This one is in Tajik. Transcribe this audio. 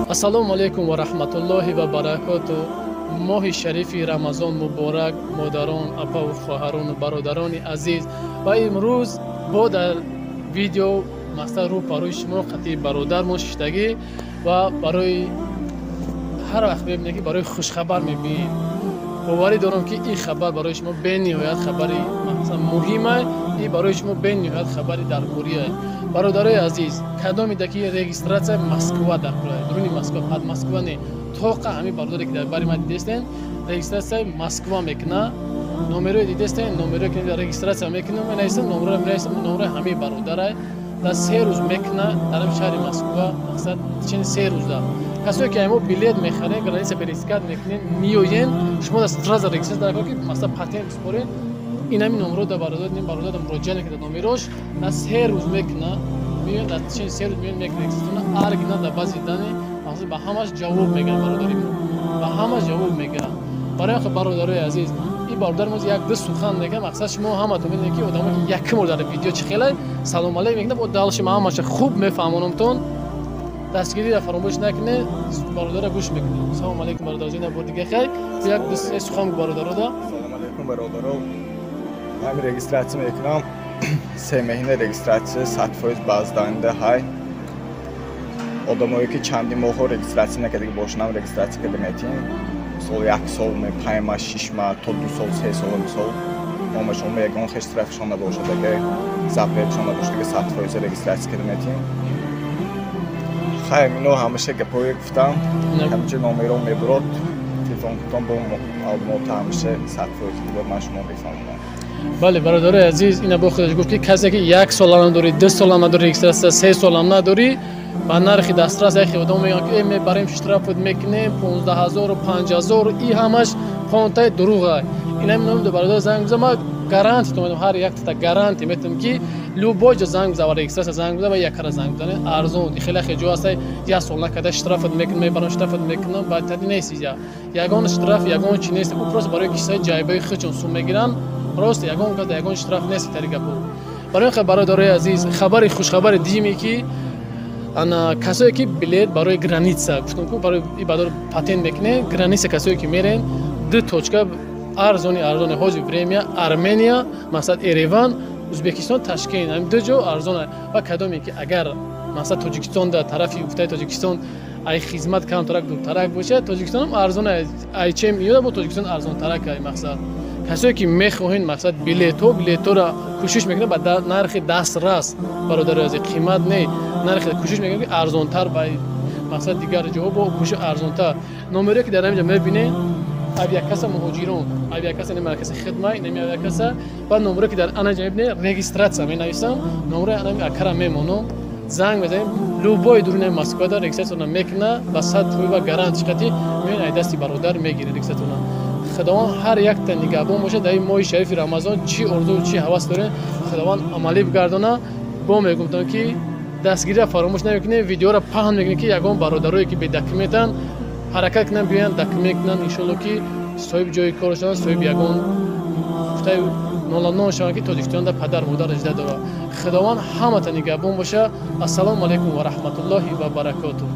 ассалому алайкум ва раҳматуллоҳи ва баракату. моҳи шарифи рамазон муборак, модарон, апаву хоҳарону бародарони азиз. ва имрӯз бо дар видео мақсад рӯпарӯи шумо қатъи бародармон шиштагӣ ва барои ҳар вақт мебинем ки барои хушхабар мебинем. боварӣ дорам ки ин хабар барои шумо бениҳоят хабари муҳима, ин барои шумо бениҳоят хабари дарбория. бародарои азиз, кадомида ки регистратсия Москва дакура дуруни Москва пад Москва не тоқа ҳами бародаре ки дар бари ма дидестен регистратсия Москва мекуна. номерои дидестен номерои ки регистратсия мекуна менависам номеро менависам номерои ҳами бародарай дар 3 рӯз мекуна дар шаҳри Москва. мақсад чин 3 рӯз да касое ки мо билет мехарем граница пересекат мекунем миёен шумо дар сразу регистрация дар ки мақсад патент спорен инами номеро да бародар муроҷиат мекунад номерош дар 3 рӯз мекуна миёен дар чин 3 рӯз миёен мекунад регистратсия аргина дар баъзи дани мақсад ба ҳамаш ҷавоб мегӯяд бародари мо ба ҳамаш ҷавоб мегӯяд. барои бародарои азиз ин бародар мо як ду сухан мегӯяд мақсад шумо ҳаматон медонед ки одамо ки якум бор дар видео чӣ хелай салом алайк мекунад бо далши ҳамаша хуб мефаҳмонамтон дастгирӣ фаромӯш накунед бародара гӯш мекунед. салом алайкум бародарҷон бор дигар хай як ду сухан бародарода. салом алайкум бародаро. ман регистратсия мекунам 3 маҳина регистратсия 100% базданида ҳай одамое ки чанди моҳҳо регистратсия накарда бошнам регистратсия карда метин сол 1 сол 5 маҳ 6 маҳ то 2 сол 3 сол мисол номашон ягон хеш трафишон набошад агар запретшон набошад агар 100% регистратсия карда метин хай мино ҳамаша гапое гуфтам ҳамчи номеро мебурод телефон кутам бо албумота ҳамаша 100% бор ман шумо мефаҳмонам. бале бародарои азиз ина бо худаш гуфт ки касе ки 1 сол ҳам надори 2 сол ҳам надори регистратсия 3 сол ҳам надори ба нархи дастрас яхи одам мегӯянд ки ме барем штрафот мекунем 15000 50000 и ҳамаш қонунтаи дуруға. ина мином до бародари занг бизам ма гаранти то медам ҳар як та гаранти метам ки любой ҷо занг бизам регистрация занг бизам ва якара занг бизанед арзон хеле хе ҷо аст 1 сол накарда штрафот мекунам мебарам штрафот мекунам баъдтари нест ягон штраф ягон чи нест у просто барои кишои ҷайбаи худшон сум мегиранд просто ягон гада ягон штраф нест тари гапо. барои бародарои азиз хабари хушхабари диме ки ана касое ки билет барои граница гуфтам ки барои бадор патент мекуне граница касое ки мерен ду точка арзони ҳози время Армения мақсад Ереван Узбекистон Ташкент ҳам ду ҷо арзон ва кадоме ки агар мақсад Тоҷикистон дар тарафи уфтаи Тоҷикистон ай хизмат камтарак дуртарак бошад Тоҷикистон ҳам арзон ай чем ёда бо Тоҷикистон арзонтарак ай мақсад касое ки мехоҳед мақсад билетора кӯшиш мекунед ба нархи дастрас бародари аз қимат не нархи кӯшиш мекунед ки арзонтар ба мақсад дигар ҷоҳо бо кӯшиш арзонтар. номере ки дар ҳаминҷа мебинед авиакаса муҳоҷирон авиакаса не маркази хидмат неми авиакаса ва номере ки дар анаҷа мебинед регистратсия менависам номераи анами акара мемонам занг мезанем любой дуруни Москва дар регистратсия мекуна ба 100% ва гаранти қати меён ай дасти бародар мегиред регистратсия. худованд ҳар якта нигаҳбон бошад дар ин моҳи шарифи рамазон чӣ орзу чӣ ҳавас дорем худованд амалӣ бигардона. бо мегуфтам ки дастгирия фаромӯш намекунем видеоро паҳн мекунем ки ягон бародарое ки бедокументанд ҳаракат кунанд биёянд документ кунанд иншоалло ки соҳиби ҷои кор шаванд соҳиби ягон гуфтаи ноланон шаванд ки Тоҷикистонда падар модар иҷда дорад. худованд ҳамата нигаҳбон боша. ассалому алайкум ва раҳматуллоҳи ва баракатуҳ.